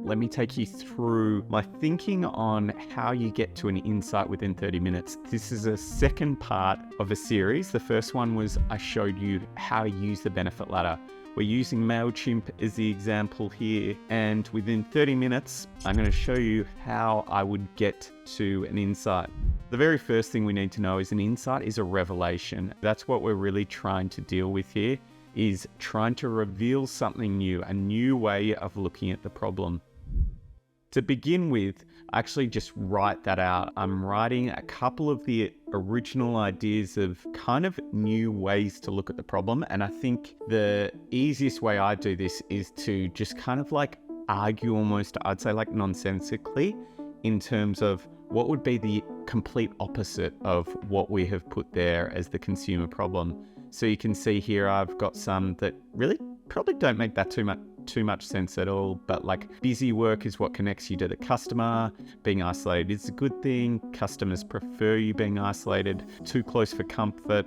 let me take you through my thinking on how you get to an insight within 30 minutes. This is a second part of a series. The first one was I showed you how to use the benefit ladder. We're using MailChimp as the example here, and within 30 minutes, I'm going to show you how I would get to an insight. The very first thing we need to know is an insight is a revelation. That's what we're really trying to deal with here, is trying to reveal something new, a new way of looking at the problem. To begin with, I actually just write that out. I'm writing a couple of the original ideas of kind of new ways to look at the problem. And I think the easiest way I do this is to just kind of like argue almost, I'd say like nonsensically, in terms of what would be the complete opposite of what we have put there as the consumer problem. So you can see here, I've got some that really probably don't make that too much sense at all, but like busy work is what connects you to the customer. Being isolated is a good thing. Customers prefer you being isolated. Too close for comfort.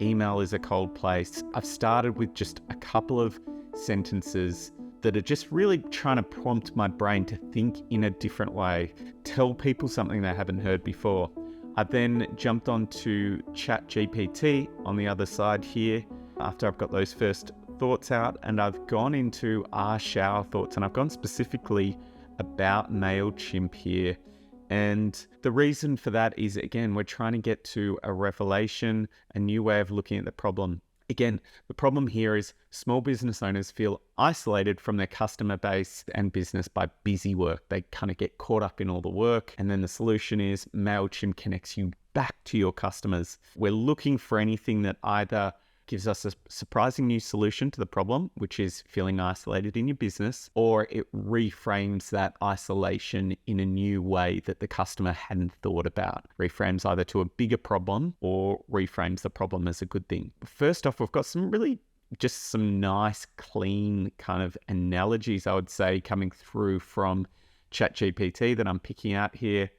Email is a cold place. I've started with just a couple of sentences that are just really trying to prompt my brain to think in a different way, tell people something they haven't heard before. I then jumped onto ChatGPT on the other side here after I've got those first thoughts out, and I've gone into our shower thoughts, and I've gone specifically about MailChimp here. And the reason for that is, again, we're trying to get to a revelation, a new way of looking at the problem. Again, the problem here is small business owners feel isolated from their customer base and business by busy work. They kind of get caught up in all the work. And then the solution is MailChimp connects you back to your customers. We're looking for anything that either gives us a surprising new solution to the problem, which is feeling isolated in your business, or it reframes that isolation in a new way that the customer hadn't thought about. Reframes either to a bigger problem or reframes the problem as a good thing. First off, we've got some nice, clean kind of analogies, I would say, coming through from ChatGPT that I'm picking out here.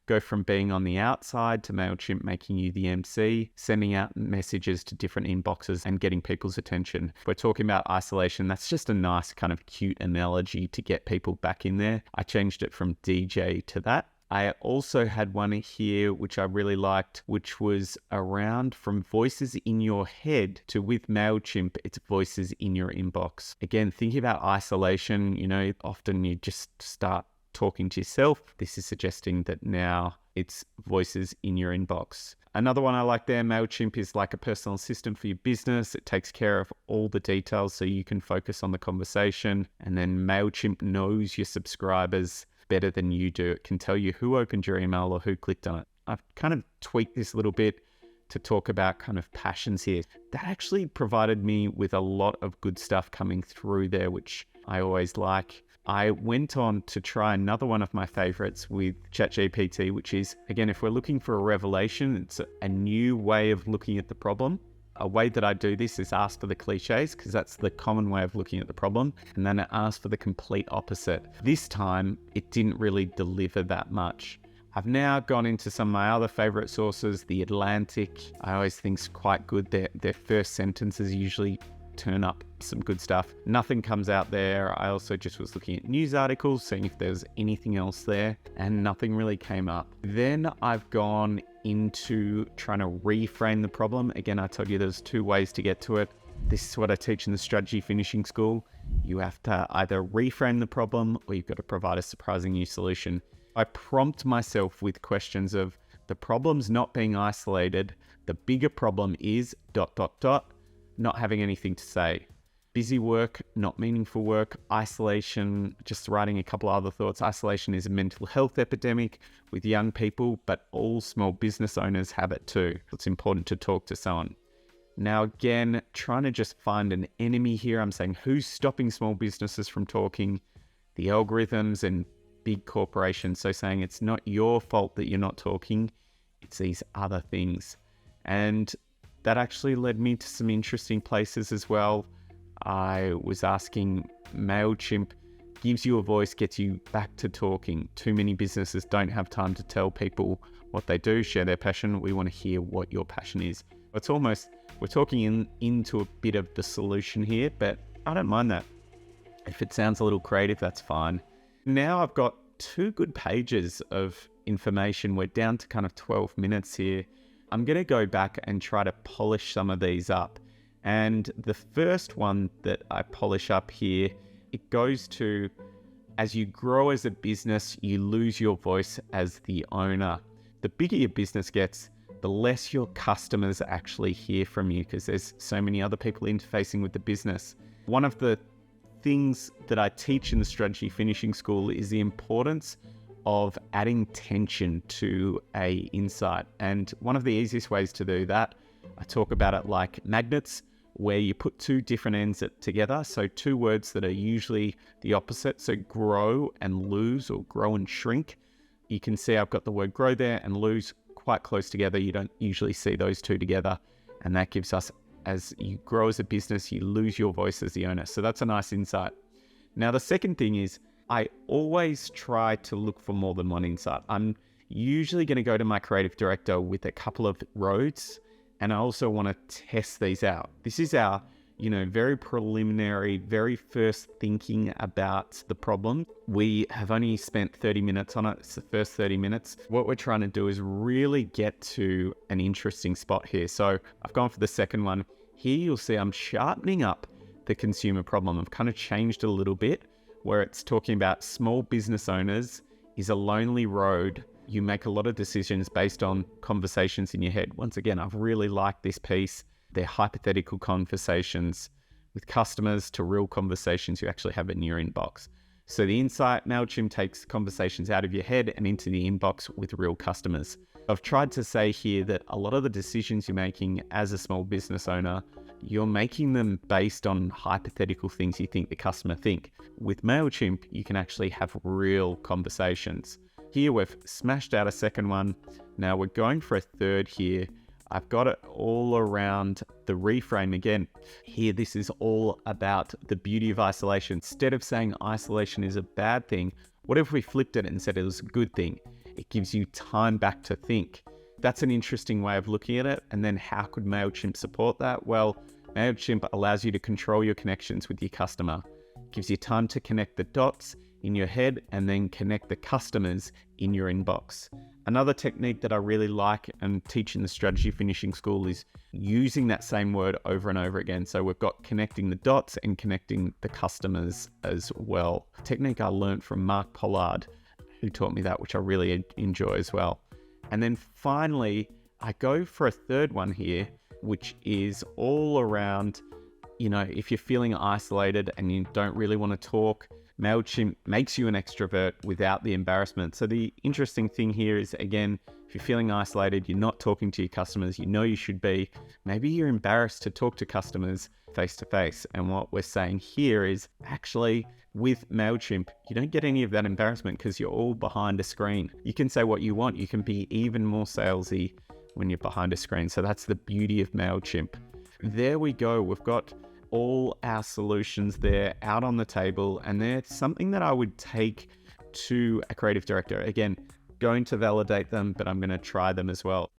Go from being on the outside to MailChimp making you the MC, sending out messages to different inboxes and getting people's attention. We're talking about isolation. That's just a nice kind of cute analogy to get people back in there. I changed it from DJ to that. I also had one here which I really liked, which was around from voices in your head to with MailChimp, it's voices in your inbox. Again, thinking about isolation, often you just start talking to yourself. This is suggesting that now it's voices in your inbox. Another one I like there, MailChimp is like a personal assistant for your business. It takes care of all the details so you can focus on the conversation. And then MailChimp knows your subscribers better than you do. It can tell you who opened your email or who clicked on it. I've kind of tweaked this a little bit to talk about kind of passions here. That actually provided me with a lot of good stuff coming through there, which I always like. I went on to try another one of my favorites with ChatGPT, which is, again, if we're looking for a revelation, it's a new way of looking at the problem. A way that I do this is ask for the cliches, because that's the common way of looking at the problem. And then I ask for the complete opposite. This time, it didn't really deliver that much. I've now gone into some of my other favorite sources. The Atlantic, I always think is quite good. Their first sentences usually turn up some good stuff. Nothing comes out there. I also just was looking at news articles, seeing if there's anything else there, and nothing really came up. Then I've gone into trying to reframe the problem. Again, I told you there's two ways to get to it. This is what I teach in the Strategy Finishing School. You have to either reframe the problem or you've got to provide a surprising new solution. I prompt myself with questions of the problem's not being isolated. The bigger problem is ... not having anything to say. Busy work, not meaningful work. Isolation, just writing a couple of other thoughts. Isolation is a mental health epidemic with young people, but all small business owners have it too. It's important to talk to someone. Now, again, trying to just find an enemy here. I'm saying who's stopping small businesses from talking? The algorithms and big corporations. So saying it's not your fault that you're not talking. It's these other things. And that actually led me to some interesting places as well. I was asking, MailChimp gives you a voice, gets you back to talking. Too many businesses don't have time to tell people what they do, share their passion. We want to hear what your passion is. It's almost, we're talking into a bit of the solution here, but I don't mind that. If it sounds a little creative, that's fine. Now I've got 2 good pages of information. We're down to kind of 12 minutes here. I'm going to go back and try to polish some of these up. And the first one that I polish up here, it goes to, as you grow as a business, you lose your voice as the owner. The bigger your business gets, the less your customers actually hear from you because there's so many other people interfacing with the business. One of the things that I teach in the Strategy Finishing School is the importance of adding tension to a insight. And one of the easiest ways to do that, I talk about it like magnets, where you put 2 different ends together. So 2 words that are usually the opposite. So grow and lose, or grow and shrink. You can see I've got the word grow there and lose quite close together. You don't usually see those 2 together. And that gives us, as you grow as a business, you lose your voice as the owner. So that's a nice insight. Now, the second thing is I always try to look for more than one insight. I'm usually going to go to my creative director with a couple of roads, and I also want to test these out. This is our, very preliminary, very first thinking about the problem. We have only spent 30 minutes on it. It's the first 30 minutes. What we're trying to do is really get to an interesting spot here. So I've gone for the second one. Here you'll see I'm sharpening up the consumer problem. I've kind of changed a little bit, where it's talking about small business owners is a lonely road. You make a lot of decisions based on conversations in your head. Once again, I've really liked this piece. They're hypothetical conversations with customers to real conversations you actually have in your inbox. So the insight, MailChimp takes conversations out of your head and into the inbox with real customers. I've tried to say here that a lot of the decisions you're making as a small business owner, you're making them based on hypothetical things you think the customer think. With MailChimp, you can actually have real conversations. Here we've smashed out a second one. Now we're going for a third here. I've got it all around the reframe again. Here, this is all about the beauty of isolation. Instead of saying isolation is a bad thing, what if we flipped it and said it was a good thing? It gives you time back to think. That's an interesting way of looking at it. And then how could MailChimp support that? Well, MailChimp allows you to control your connections with your customer. It gives you time to connect the dots in your head and then connect the customers in your inbox. Another technique that I really like and teach in the Strategy Finishing School is using that same word over and over again. So we've got connecting the dots and connecting the customers as well. A technique I learned from Mark Pollard, who taught me that, which I really enjoy as well. And then finally, I go for a third one here, which is all around, if you're feeling isolated and you don't really want to talk, MailChimp makes you an extrovert without the embarrassment. So the interesting thing here is, again, if you're feeling isolated, you're not talking to your customers, you should be, maybe you're embarrassed to talk to customers face to face. And what we're saying here is actually with MailChimp, you don't get any of that embarrassment because you're all behind a screen. You can say what you want. You can be even more salesy when you're behind a screen. So that's the beauty of MailChimp. There we go. We've got all our solutions there out on the table, and they're something that I would take to a creative director. Again, going to validate them, but I'm going to try them as well.